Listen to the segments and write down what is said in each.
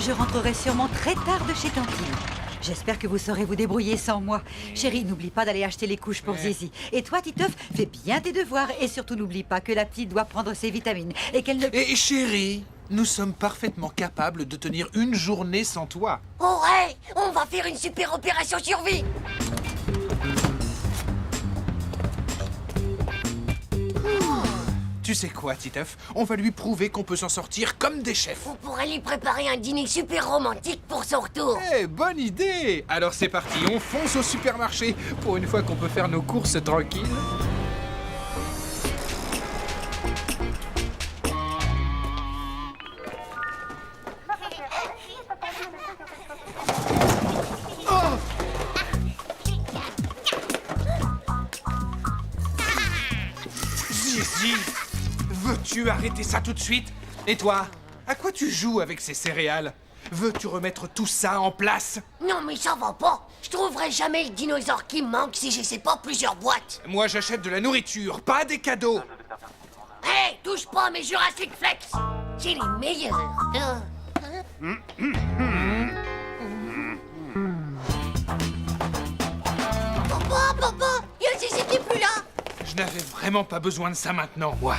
Je rentrerai sûrement très tard de chez Tantine. J'espère que vous saurez vous débrouiller sans moi. Chérie, n'oublie pas d'aller acheter les couches pour Zizi. Et toi, Titeuf, fais bien tes devoirs. Et surtout, n'oublie pas que la petite doit prendre ses vitamines. Et qu'elle ne... Et chérie, nous sommes parfaitement capables de tenir une journée sans toi. Ouais, on va faire une super opération survie. Tu sais quoi, Titeuf? On va lui prouver qu'on peut s'en sortir comme des chefs. On pourrait lui préparer un dîner super romantique pour son retour. Eh, bonne idée! Alors c'est parti, on fonce au supermarché pour une fois qu'on peut faire nos courses tranquilles. Zizi, veux-tu arrêter ça tout de suite? Et toi, à quoi tu joues avec ces céréales? Veux-tu remettre tout ça en place? Non mais ça va pas. Je trouverai jamais le dinosaure qui me manque si j'essaie pas plusieurs boîtes. Moi, j'achète de la nourriture, pas des cadeaux. Hé, touche pas à mes Jurassic Flex. C'est les meilleurs. Papa, il y a Zizi qui est plus là. Je n'avais vraiment pas besoin de ça maintenant, moi.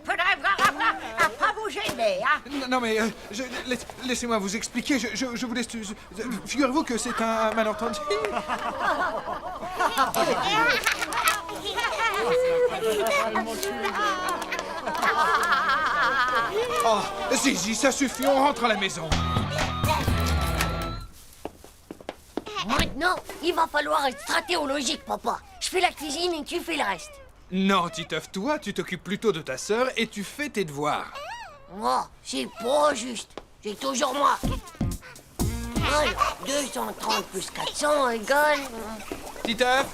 Faudrait voir à pas vous gêner, hein. Non, mais laissez-moi vous expliquer. Je vous laisse. Figurez-vous que c'est un malentendu. Oh, Zizi, ça suffit, on rentre à la maison. Maintenant, il va falloir être stratéologique, papa. Je fais la cuisine et tu fais le reste. Non, Titeuf, toi, tu t'occupes plutôt de ta sœur et tu fais tes devoirs. Moi, c'est pas juste. J'ai toujours moi. Alors, 230 plus 400 égale... Titeuf,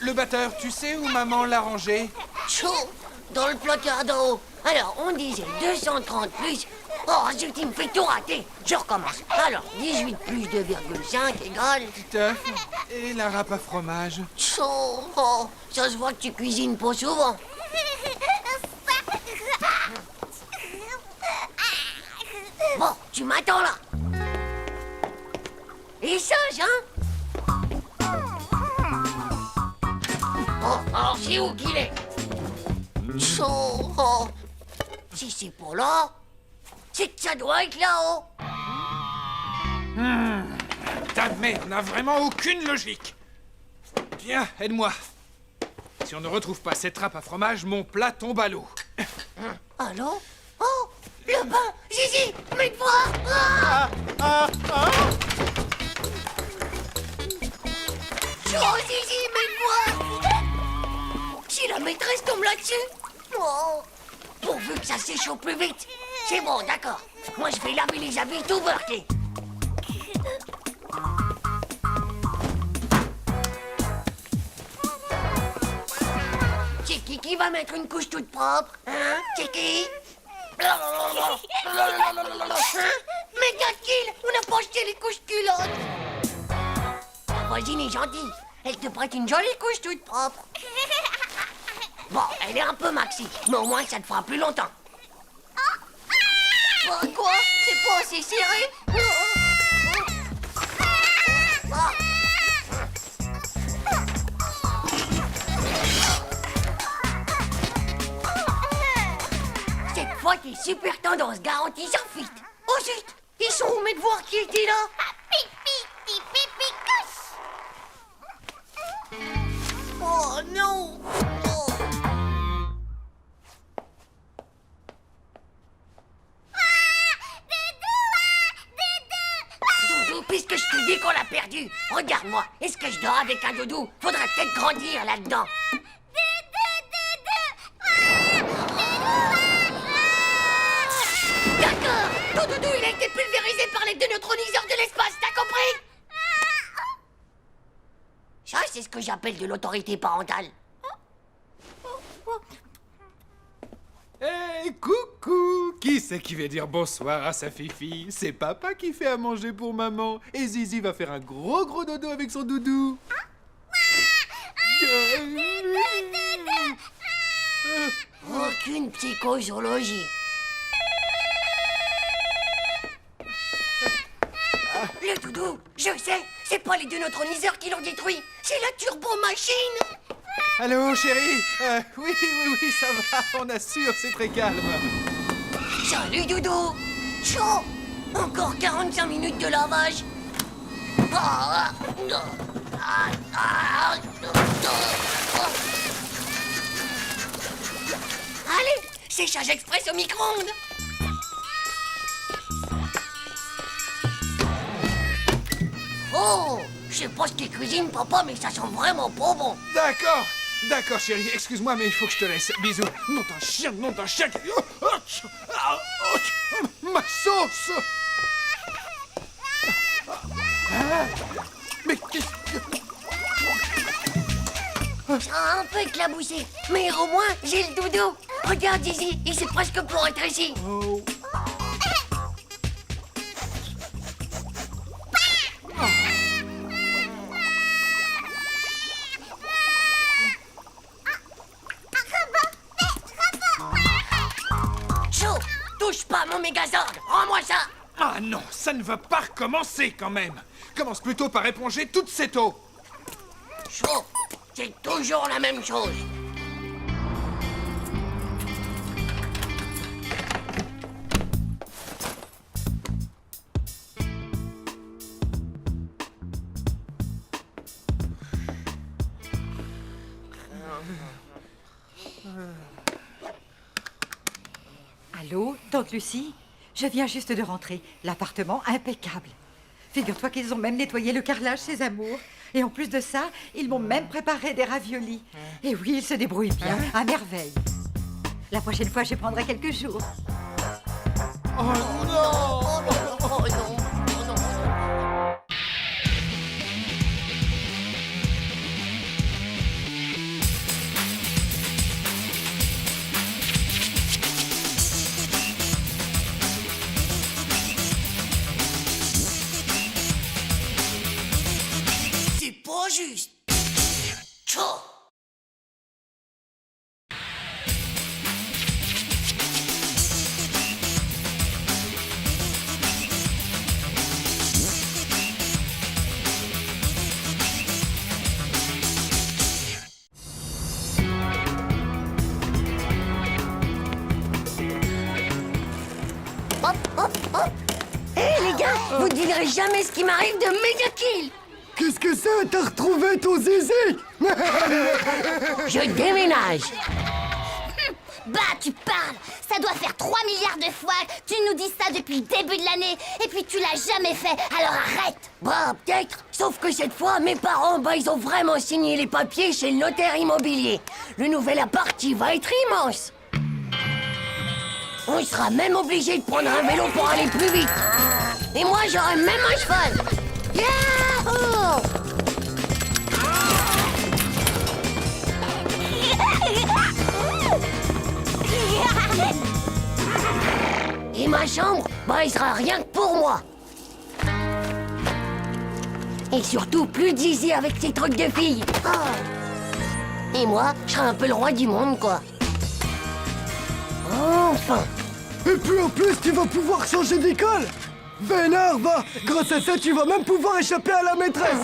le batteur, tu sais où maman l'a rangé? Chaud, dans le placard d'en haut. Alors, on disait 230 plus... Oh, zut, il me fait tout rater. Je recommence. Alors, 18 plus 2,5 égale... Titeuf, et la râpe à fromage? Chaud. Oh, ça se voit que tu cuisines pas souvent. Bon, tu m'attends là. Et sage, hein? Oh, alors c'est où qu'il est? Chaud. Oh. Si c'est pas là, c'est que ça doit être là-haut. Ta mère n'a vraiment aucune logique. Viens, aide-moi. Si on ne retrouve pas cette râpe à fromage, mon plat tombe à l'eau. Allô? Oh, le bain! Zizi, mes devoirs! Oh, Zizi, mes devoirs! Si la maîtresse tombe là-dessus! Oh, pourvu que ça sèche au plus vite! C'est bon, d'accord. Moi, je vais laver les habits tout beurqués. C'est qui va mettre une couche toute propre? Hein? C'est qui? Hein? Mais Gatkil, on n'a pas acheté les couches culottes. La voisine est gentille. Elle te prête une jolie couche toute propre. Bon, elle est un peu maxi, mais au moins ça te fera plus longtemps. Quoi? C'est pas assez serré? Cette fois, tes super tendances garanties s'enfuient. Oh zut! Ils sont où mes devoirs qui étaient là? Oh non! Oh. Doudou, puisque je te dis qu'on l'a perdu, regarde-moi. Est-ce que je dors avec un doudou? Faudrait peut-être grandir là-dedans. D'accord! Ton doudou, il a été pulvérisé par les deux neutroniseurs de l'espace, t'as compris? Ça, c'est ce que j'appelle de l'autorité parentale. Hé, coucou! Qui c'est qui va dire bonsoir à sa fifi? C'est papa qui fait à manger pour maman. Et Zizi va faire un gros dodo avec son doudou. Aucune psychozoologie. Le doudou, je sais, c'est pas les deux neutroniseurs qui l'ont détruit, c'est la turbo-machine. Allô, chérie? Oui, ça va, on assure, c'est très calme. Salut doudou. Chaud. Encore 45 minutes de lavage. Allez, séchage express au micro-ondes. Oh, je sais pas ce qu'il cuisine, papa, mais ça sent vraiment pas bon. D'accord, chérie, excuse-moi, mais il faut que je te laisse. Bisous. Nom d'un chien. Ma sauce! Mais qu'est-ce que... Ça a un peu éclaboussé, mais au moins, j'ai le doudou. Regarde ici, il s'est presque pour rétréci. Oh. Chaud, touche pas à mon Megazord, rends-moi ça. Ah non, ça ne va pas recommencer quand même. Commence plutôt par éponger toute cette eau. Chaud, c'est toujours la même chose. Allô, tante Lucie? Je viens juste de rentrer. L'appartement impeccable. Figure-toi qu'ils ont même nettoyé le carrelage, ces amours. Et en plus de ça, ils m'ont même préparé des raviolis. Et oui, ils se débrouillent bien, à merveille. La prochaine fois, je prendrai quelques jours. Oh non, oh non. C'est pas juste. Chaud. Hop. Hé les gars, vous devinerez jamais ce qui m'arrive de méga kill. Qu'est-ce que c'est? T'as retrouvé ton zizi? Je déménage. Bah, tu parles! Ça doit faire 3 milliards de fois que tu nous dis ça depuis le début de l'année, et puis tu l'as jamais fait, alors arrête! Bah, peut-être. Sauf que cette fois, mes parents, ils ont vraiment signé les papiers chez le notaire immobilier. Le nouvel appart, il va être immense. On sera même obligé de prendre un vélo pour aller plus vite. Et moi, j'aurai même un cheval. Yahoo! Et ma chambre, il sera rien que pour moi. Et surtout, plus de zizi avec ces trucs de filles. Ah. Et moi, je serai un peu le roi du monde, quoi. Enfin. Et puis en plus, tu vas pouvoir changer d'école. Vénard, va! Grâce à ça, tu vas même pouvoir échapper à la maîtresse.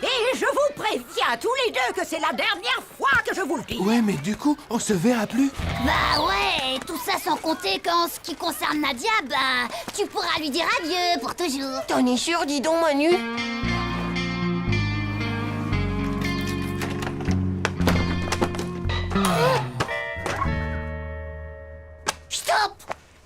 Et je vous préviens tous les deux que c'est la dernière fois que je vous le dis. Ouais, mais du coup, on se verra plus. Bah ouais, tout ça sans compter qu'en ce qui concerne Nadia, bah, tu pourras lui dire adieu pour toujours. T'en es sûr, dis donc, Manu? Stop!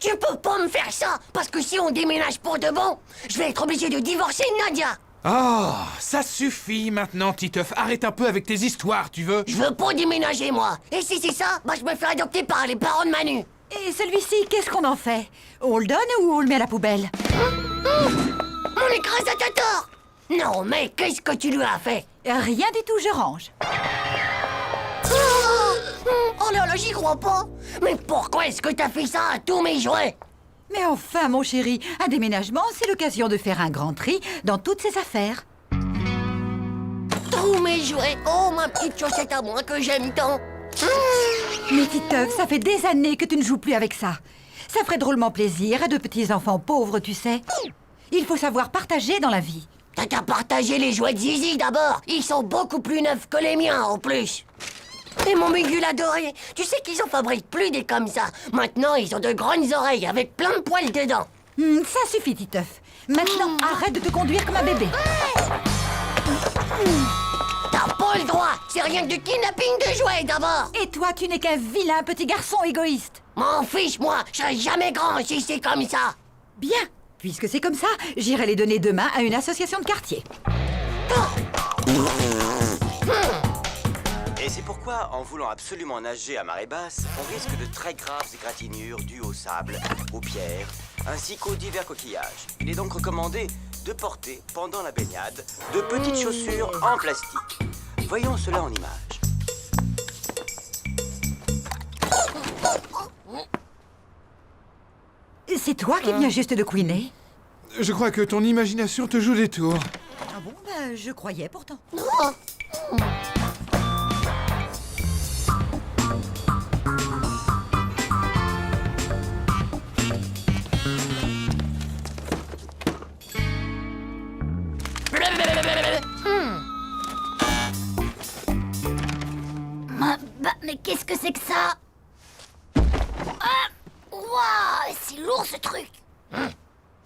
Tu peux pas me faire ça, parce que si on déménage pour de bon, je vais être obligé de divorcer de Nadia. Oh, ça suffit maintenant, Titeuf. Arrête un peu avec tes histoires, tu veux? Je veux pas déménager, moi. Et si c'est ça, je me fais adopter par les parents de Manu. Et celui-ci, qu'est-ce qu'on en fait? On le donne ou on le met à la poubelle? Mon écrasateur! Non, mais qu'est-ce que tu lui as fait? Rien du tout, je range. Oh Oh là là, j'y crois pas. Mais pourquoi est-ce que t'as fait ça à tous mes jouets? Mais enfin, mon chéri, un déménagement, c'est l'occasion de faire un grand tri dans toutes ses affaires. Tous mes jouets. Oh, ma petite chaussette à moi que j'aime tant. Mais Titeuf, ça fait des années que tu ne joues plus avec ça. Ça ferait drôlement plaisir à de petits enfants pauvres, tu sais. Il faut savoir partager dans la vie. T'as qu'à partager les jouets de Zizi d'abord. Ils sont beaucoup plus neufs que les miens en plus. Et mon Mugul adoré, tu sais qu'ils en fabriquent plus des comme ça. Maintenant, ils ont de grandes oreilles avec plein de poils dedans. Ça suffit, Titeuf. Maintenant, arrête de te conduire comme un bébé. T'as pas le droit. C'est rien que du kidnapping de jouets d'abord. Et toi, tu n'es qu'un vilain petit garçon égoïste. M'en fiche, moi. Je serai jamais grand si c'est comme ça. Bien. Puisque c'est comme ça, j'irai les donner demain à une association de quartier. Et c'est pourquoi, en voulant absolument nager à marée basse, on risque de très graves égratignures dues au sable, aux pierres, ainsi qu'aux divers coquillages. Il est donc recommandé de porter, pendant la baignade, de petites chaussures en plastique. Voyons cela en images. C'est toi qui viens juste de couiner? Je crois que ton imagination te joue des tours. Ah bon, bah, je croyais pourtant. Mais qu'est-ce que c'est que ça? Ah! Waouh, c'est lourd ce truc.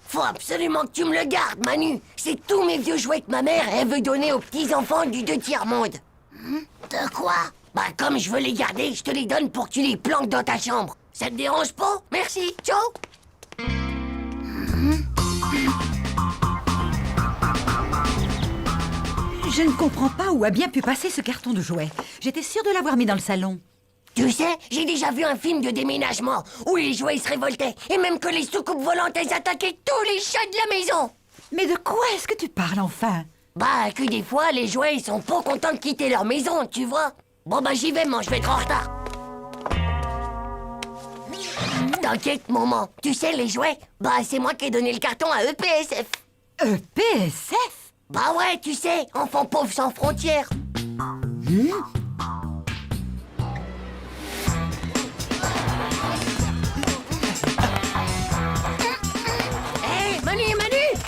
Faut absolument que tu me le gardes, Manu. C'est tous mes vieux jouets que ma mère, elle veut donner aux petits-enfants du 2/3 monde. De quoi? Bah, comme je veux les garder, je te les donne pour que tu les planques dans ta chambre. Ça te dérange pas? Merci, ciao. Je ne comprends pas où a bien pu passer ce carton de jouets. J'étais sûre de l'avoir mis dans le salon. Tu sais, j'ai déjà vu un film de déménagement où les jouets se révoltaient et même que les soucoupes volantes, elles attaquaient tous les chats de la maison. Mais de quoi est-ce que tu parles enfin? Bah, que des fois, les jouets, ils sont pas contents de quitter leur maison, tu vois. Bon, bah, j'y vais, moi, je vais être en retard. T'inquiète, maman. Tu sais, les jouets, bah, c'est moi qui ai donné le carton à EPSF. PSF? Bah ouais, tu sais, enfants pauvres sans frontières. Hé, Manu,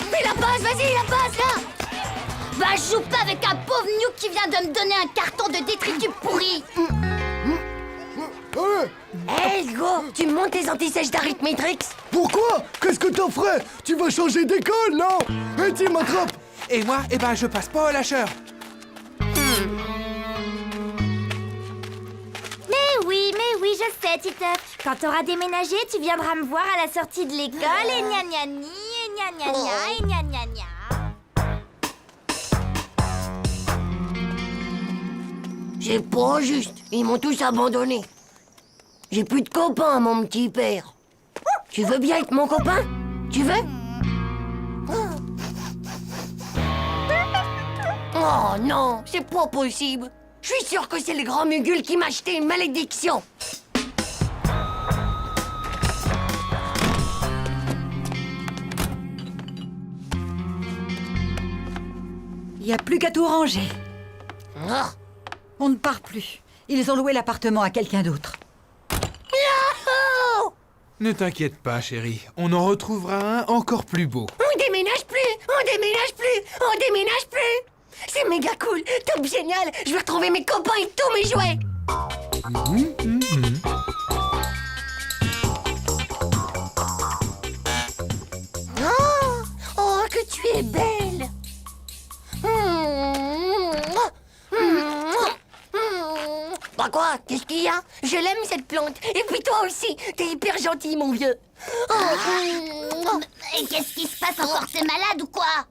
fais la passe, vas-y, la passe, là. Bah, je joue pas avec un pauvre Nuke qui vient de me donner un carton de détritus pourri. Hé, Hugo, tu me montes tes antisèches d'Arithmétrix? Pourquoi? Qu'est-ce que t'en ferais? Tu vas changer d'école, non? Et tu m'attrapes. Et moi, eh ben, je passe pas au lâcheur. Mais oui, je sais, Titeuf. Quand t'auras déménagé, tu viendras me voir à la sortie de l'école et gna gna ni, et gna gna gna, et gna gna gna. C'est pas juste, ils m'ont tous abandonné. J'ai plus de copains, mon petit père. Tu veux bien être mon copain? Tu veux? Oh non, c'est pas possible. Je suis sûr que c'est le grand Mugul qui m'a acheté une malédiction. Il n'y a plus qu'à tout ranger. Ah. On ne part plus. Ils ont loué l'appartement à quelqu'un d'autre. Yahoo! Ne t'inquiète pas, chérie. On en retrouvera un encore plus beau. On déménage plus, on déménage plus, on déménage plus. C'est méga cool, top génial. Je vais retrouver mes copains et tous mes jouets. Oh, que tu es belle. Bah quoi? Qu'est-ce qu'il y a? Je l'aime cette plante. Et puis toi aussi, t'es hyper gentil, mon vieux. Et qu'est-ce qui se passe encore? T'es malade ou quoi?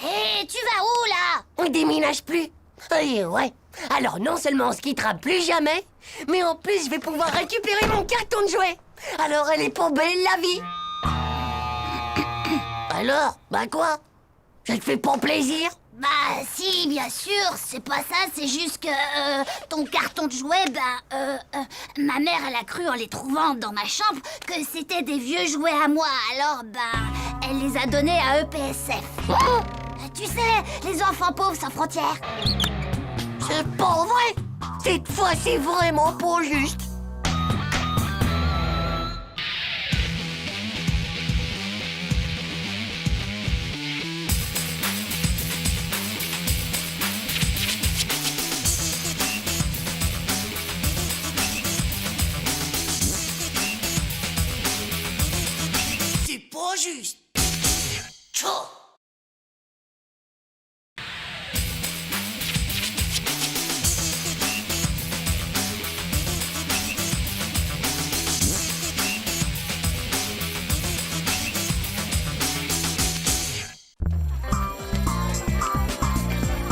Hé, tu vas où, là? On déménage plus. Ouais. Alors non seulement on se quittera plus jamais, mais en plus je vais pouvoir récupérer mon carton de jouet. Alors elle est pas belle la vie. Alors, bah quoi? Ça te fait pas plaisir? Bah si, bien sûr, c'est pas ça, c'est juste que ton carton de jouets, ma mère elle a cru en les trouvant dans ma chambre que c'était des vieux jouets à moi, alors elle les a donnés à EPSF. Tu sais, les enfants pauvres sans frontières. C'est pas vrai. Cette fois, c'est vraiment pas juste. C'est pas juste. Tchou.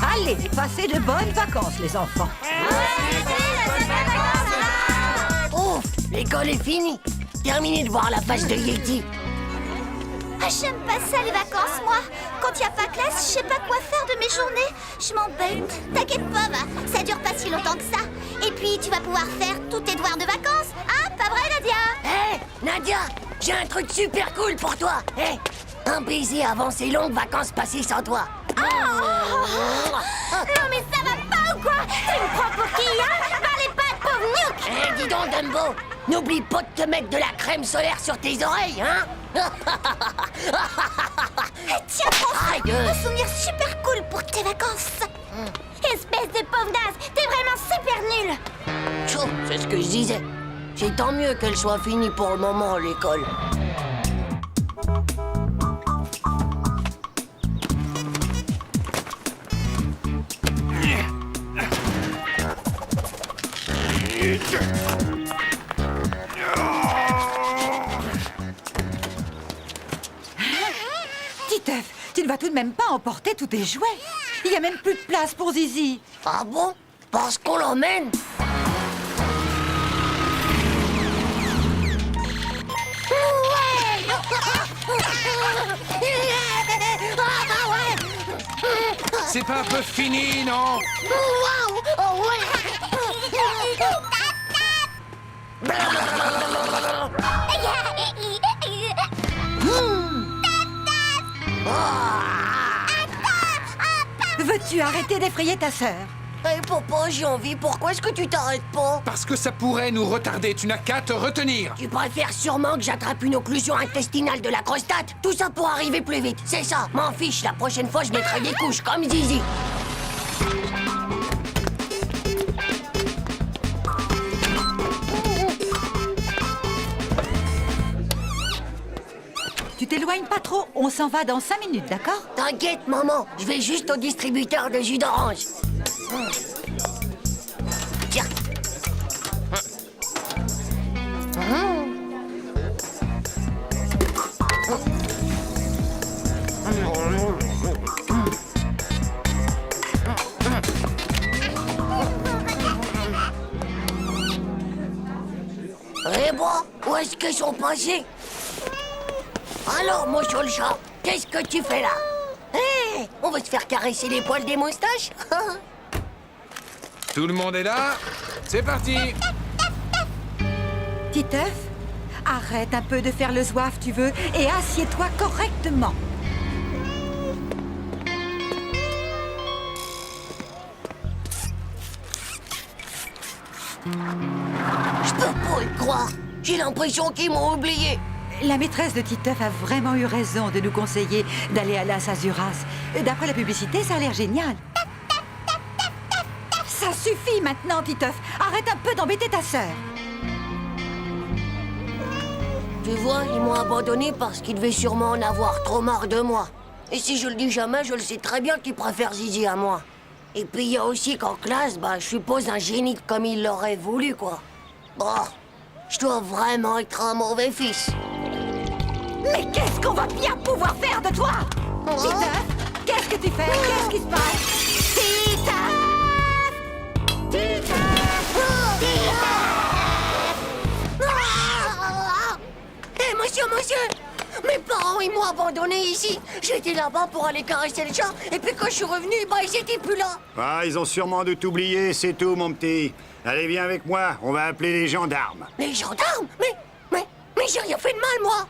Allez, passez de bonnes vacances, les enfants. Ouf, l'école est finie. Terminé de voir la face de Yeti. Ah, j'aime pas ça les vacances, moi. Quand y a pas classe, je sais pas quoi faire de mes journées. Je m'embête. T'inquiète pas, va. Ça dure pas si longtemps que ça. Et puis, tu vas pouvoir faire tous tes devoirs de vacances. Hein, pas vrai, Nadia? Hé, Nadia, j'ai un truc super cool pour toi. Hé, un baiser avant ces longues vacances passées sans toi. Non, mais ça va pas ou quoi? Tu me prends pour qui, hein? Parlez pas de pauvre Nuke! Hé, dis donc, Dumbo, n'oublie pas de te mettre de la crème solaire sur tes oreilles, hein. Tiens, prends ça! Aïe. Un souvenir super cool pour tes vacances. Espèce de pauvre naze, t'es vraiment super nul. Tchou, c'est ce que je disais. C'est tant mieux qu'elle soit finie pour le moment, l'école. Titeuf, tu ne vas tout de même pas emporter tous tes jouets. Il y a même plus de place pour Zizi. Ah bon? Parce qu'on l'emmène? C'est pas un peu fini, non? Waouh! Oh ouais! Veux-tu arrêter d'effrayer ta sœur? Hé, papa, j'ai envie. Pourquoi est-ce que tu t'arrêtes pas? Parce que ça pourrait nous retarder. Tu n'as qu'à te retenir. Tu préfères sûrement que j'attrape une occlusion intestinale de la prostate? Tout ça pour arriver plus vite, c'est ça. M'en fiche, la prochaine fois, je mettrai des couches comme Zizi. Tu t'éloignes pas trop, on s'en va dans 5 minutes, d'accord? T'inquiète, maman, je vais juste au distributeur de jus d'orange. Tiens. Eh bon, où est-ce qu'ils sont passés? Alors, mon le chat, qu'est-ce que tu fais là? Hé, on va se faire caresser les poils des moustaches? Tout le monde est là? C'est parti! Titeuf, arrête un peu de faire le zouave, tu veux, et assieds-toi correctement. Je peux pas y croire. J'ai l'impression qu'ils m'ont oublié. La maîtresse de Titeuf a vraiment eu raison de nous conseiller d'aller à Las Azuras. D'après la publicité, ça a l'air génial. Ça suffit maintenant, Titeuf. Arrête un peu d'embêter ta sœur. Tu vois, ils m'ont abandonné parce qu'ils devaient sûrement en avoir trop marre de moi. Et si je le dis jamais, je le sais très bien qu'ils préfèrent Zizi à moi. Et puis il y a aussi qu'en classe, je suppose un génie comme il l'aurait voulu, quoi. Bon, je dois vraiment être un mauvais fils. Mais qu'est-ce qu'on va bien pouvoir faire de toi? Titeuf, qu'est-ce que tu fais? Qu'est-ce qui se passe? Titeuf! Hé, monsieur! Mes parents, ils m'ont abandonné ici. J'étais là-bas pour aller caresser les chats. Et puis quand je suis revenu, bah, ils étaient plus là. Ah, ils ont sûrement dû t'oublier, c'est tout, mon petit. Allez, viens avec moi, on va appeler les gendarmes. Les gendarmes? Mais j'ai rien fait de mal, moi.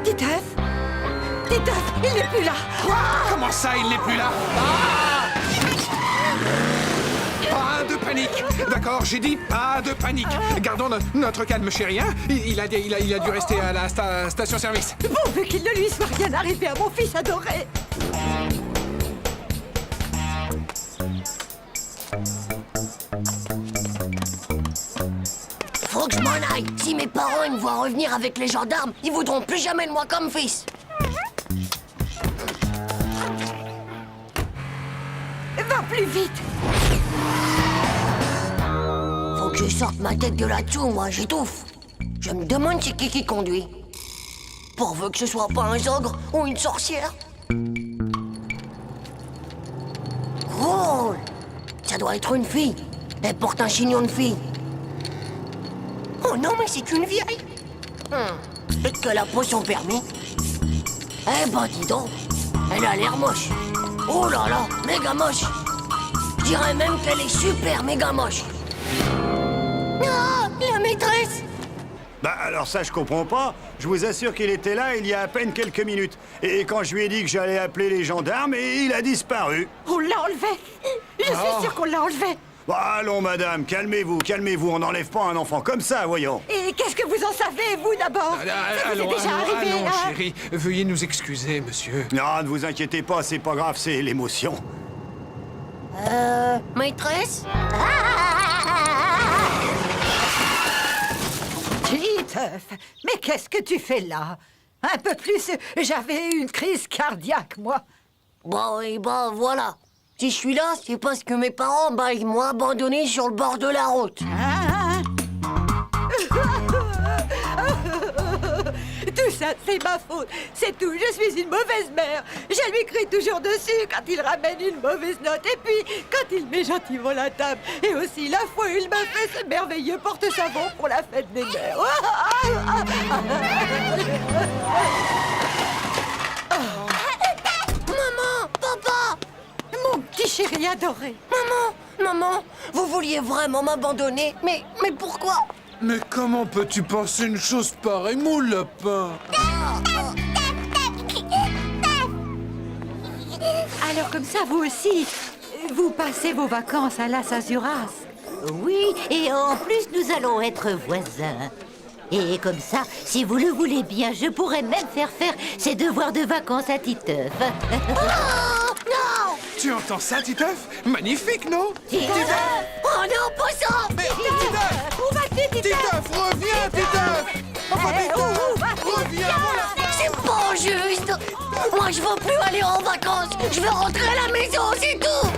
Titeuf, il n'est plus là. Comment ça, il n'est plus là? Pas de panique. D'accord, j'ai dit pas de panique. Gardons notre calme, chéri, hein. Il a dû rester à la station-service. Pourvu qu'il ne lui soit rien arrivé à mon fils adoré. Faut que je m'en aille. Si mes parents ils me voient revenir avec les gendarmes, ils voudront plus jamais de moi comme fils. Va plus vite. Faut que je sorte ma tête de là-dessous, moi, j'étouffe. Je me demande c'est qui conduit. Pourvu que ce soit pas un ogre ou une sorcière. Oh, ça doit être une fille. Elle porte un chignon de fille. Oh non, mais c'est une vieille. Peut-être qu'elle a pas son permis. Eh ben, dis donc, elle a l'air moche. Oh là là, méga moche. Je dirais même qu'elle est super méga moche. Ah, la maîtresse. Bah alors ça, je comprends pas. Je vous assure qu'il était là il y a à peine quelques minutes. Et quand je lui ai dit que j'allais appeler les gendarmes, il a disparu. On l'a enlevé. Je suis sûre qu'on l'a enlevé. Bah, allons, madame, calmez-vous, on n'enlève pas un enfant comme ça, voyons. Et qu'est-ce que vous en savez, vous, d'abord? Ça vous est déjà arrivé, allons, hein? chérie. Veuillez nous excuser, monsieur. Non, ne vous inquiétez pas, c'est pas grave, c'est l'émotion. Maîtresse? Titeuf, mais qu'est-ce que tu fais là? Un peu plus, j'avais eu une crise cardiaque, moi. Bon, et ben voilà. Si je suis là, c'est parce que mes parents, bah, ils m'ont abandonné sur le bord de la route. Hein? Tout ça, c'est ma faute. C'est tout, je suis une mauvaise mère. Je lui crie toujours dessus quand il ramène une mauvaise note. Et puis, quand il met gentiment la table. Et aussi, la fois où il m'a fait ce merveilleux porte-savon pour la fête des mères. Maman, papa, Mon petit chéri adoré. maman, vous vouliez vraiment m'abandonner, mais pourquoi? Mais comment peux-tu penser une chose pareille, mon lapin? Alors comme ça, vous aussi, vous passez vos vacances à Las Azuras. Oui, et en plus, nous allons être voisins. Et comme ça, si vous le voulez bien, je pourrais même faire ses devoirs de vacances à Titeuf. Oh, non! Tu entends ça, Titeuf? Magnifique, non? Titeuf! Oh non, pas ça! Mais Titeuf! Où vas-tu, Titeuf? Titeuf, reviens, Titeuf! Enfin, Titeuf, reviens, mon lapin! C'est pas juste! Moi, je veux plus aller en vacances! Je veux rentrer à la maison, c'est tout!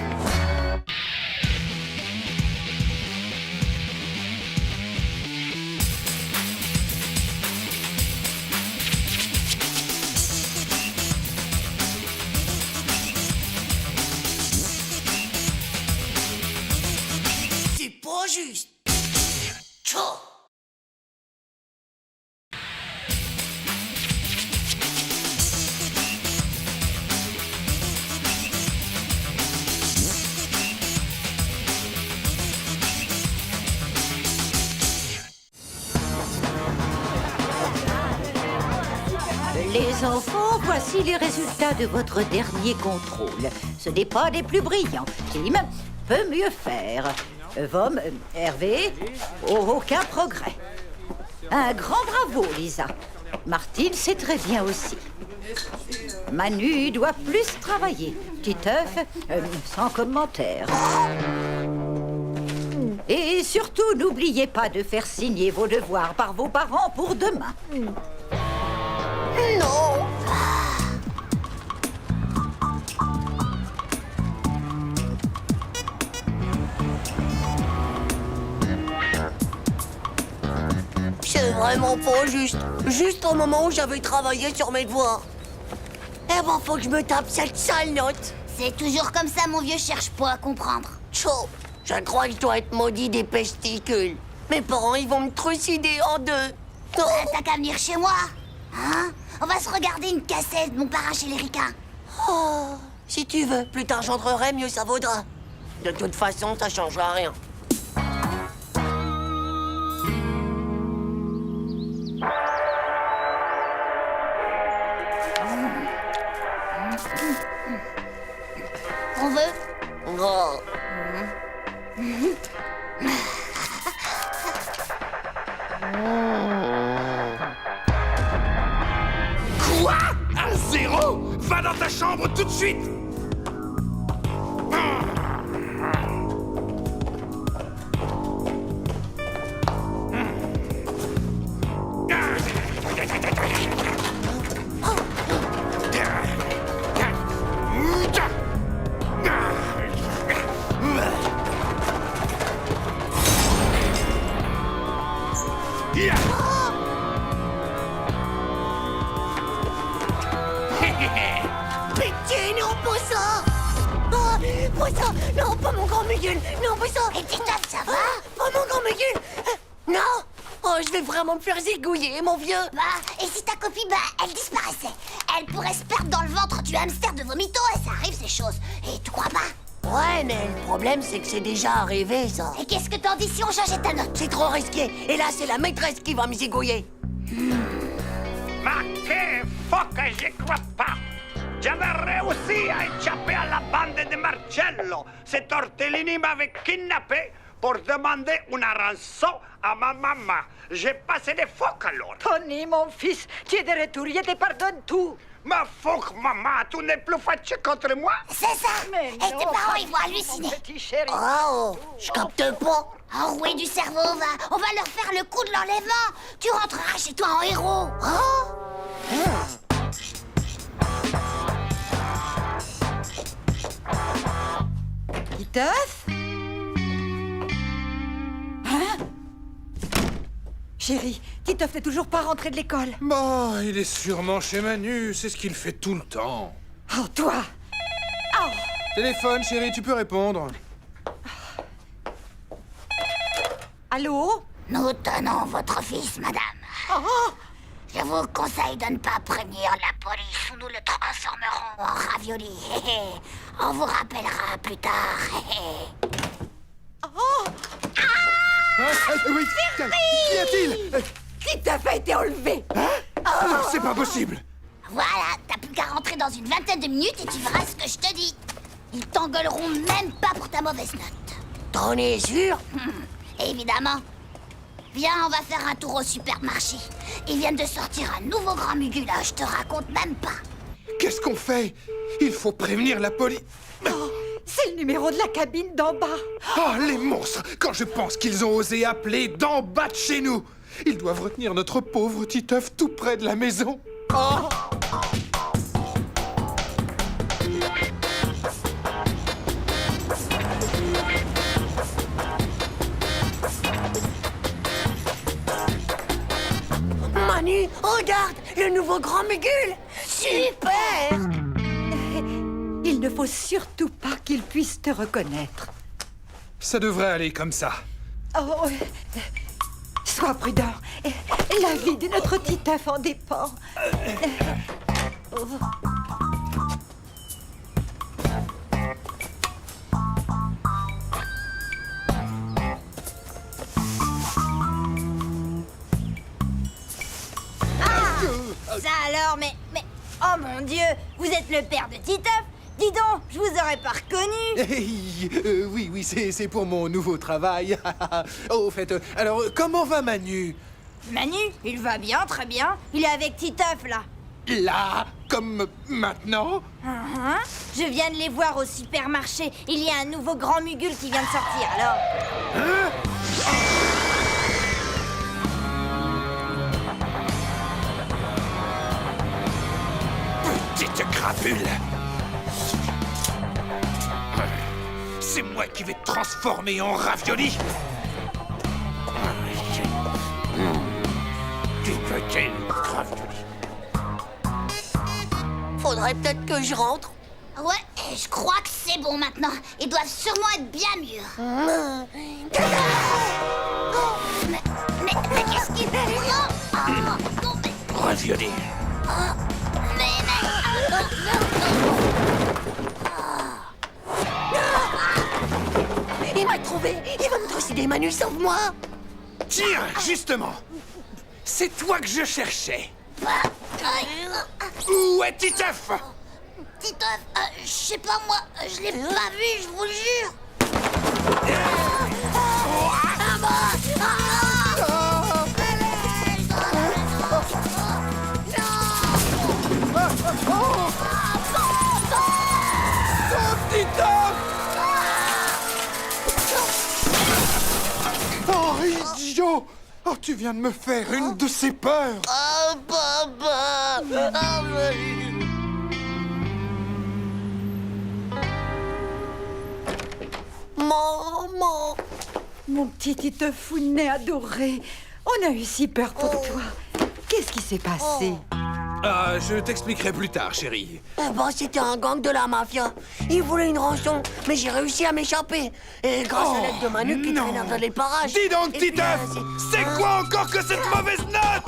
C'est pas juste! Tchou! Les enfants, voici les résultats de votre dernier contrôle. Ce n'est pas des plus brillants. Tim peut mieux faire. Vom, Hervé, aucun progrès. Un grand bravo, Lisa. Martine, c'est très bien aussi. Manu doit plus travailler. Titeuf, sans commentaire. Et surtout, n'oubliez pas de faire signer vos devoirs par vos parents pour demain. Non! C'est vraiment pas juste. Juste au moment où j'avais travaillé sur mes devoirs. Eh ben, faut que je me tape cette sale note. C'est toujours comme ça, mon vieux, cherche pas à comprendre. Tchou! Je crois que je dois être maudit des pesticules. Mes parents, ils vont me trucider en deux. T'as qu'à venir chez moi. Hein? On va se regarder une cassette, mon parrain chez les ricains. Oh, si tu veux, plus tard j'entrerai, mieux ça vaudra. De toute façon, ça changera rien. On veut? Oh. Quoi? Un 0? Va dans ta chambre tout de suite! Pitié, non, pas ça! Oh, pas ça! Non, pas mon grand Miguel! Non, pas ça! Et Titeuf, ça va? Pas mon grand Miguel! Non! Oh, je vais vraiment me faire zigouiller, mon vieux! Bah, et si ta copine, bah, elle disparaissait? Elle pourrait se perdre dans le ventre du hamster de vomito, et ça arrive ces choses. Et tu crois pas? Ouais, mais le problème, c'est que c'est déjà arrivé, ça. Et qu'est-ce que t'en dis si on changeait ta note? C'est trop risqué. Et là, c'est la maîtresse qui va me zigouiller. Ma che foca, j'y crois pas. J'avais réussi à échapper à la bande de Marcello. Cet tortellini m'avait kidnappé pour demander une rançon à ma maman. J'ai passé des phoques alors. Tony, mon fils, tu es de retour, je te pardonne tout. Ma phoque, maman, tu n'es plus fâché contre moi? C'est ça! Mais Et tes parents, ils vont halluciner. Petit chéri. Oh, je capte pas. Enroué du cerveau, on va leur faire le coup de l'enlèvement. Tu rentreras chez toi en héros. Titeuf? Hein? Chérie, Titeuf n'est toujours pas rentré de l'école. Bah, il est sûrement chez Manu, c'est ce qu'il fait tout le temps. Oh, toi! Téléphone, chérie, tu peux répondre. Allô? Nous tenons votre fils, madame. Je vous conseille de ne pas prévenir la police ou nous le transformerons en ravioli. On vous rappellera plus tard. Oui, qu'y a-t-il? Titeuf a été enlevé! Ah, c'est pas possible. Voilà, t'as plus qu'à rentrer dans une vingtaine de minutes et tu verras ce que je te dis. Ils t'engueuleront même pas pour ta mauvaise note. T'en es sûr? Évidemment. Viens, on va faire un tour au supermarché. Ils viennent de sortir un nouveau grand mugule, là, je te raconte même pas. Qu'est-ce qu'on fait? Il faut prévenir la police. C'est le numéro de la cabine d'en bas. Oh, les monstres! Quand je pense qu'ils ont osé appeler d'en bas de chez nous! Ils doivent retenir notre pauvre Titeuf tout près de la maison. Oh! Manu, regarde, le nouveau grand Mugule! Super! Il ne faut surtout pas qu'il puisse te reconnaître. Ça devrait aller comme ça. Oh, sois prudent. La vie de notre Titeuf en dépend. Ça alors, mais... Oh mon Dieu, vous êtes le père de Titeuf? Dis donc, je vous aurais pas reconnu. Hey, oui, c'est pour mon nouveau travail. Au fait, alors, comment va Manu? Manu, il va bien, très bien. Il est avec Titeuf, là. Là, comme maintenant? Je viens de les voir au supermarché. Il y a un nouveau grand mugule qui vient de sortir, alors... Petite crapule! C'est moi qui vais te transformer en ravioli! Tu petite ravioli! Faudrait peut-être que je rentre. Ouais, et je crois que c'est bon maintenant. Ils doivent sûrement être bien mûrs. Mais qu'est-ce qu'il fait? Non. Revenez. Il m'a trouvé. Il va me trucider, Manu, sauve-moi. Tiens, justement. C'est toi que je cherchais. Où est Titeuf? Titeuf, je sais pas moi, je l'ai pas vu, je vous le jure. Oh, idiot! Oh, tu viens de me faire une de ces peurs! Oh, papa. Maman. Mon petit Titeufounet adoré, on a eu si peur pour toi. Qu'est-ce qui s'est passé? Je t'expliquerai plus tard, chérie. C'était un gang de la mafia. Ils voulaient une rançon, mais j'ai réussi à m'échapper. Et grâce à l'aide de Manu qui non. traînait dans les parages. Dis donc, Et puis, Titeuf! C'est quoi encore que cette mauvaise note?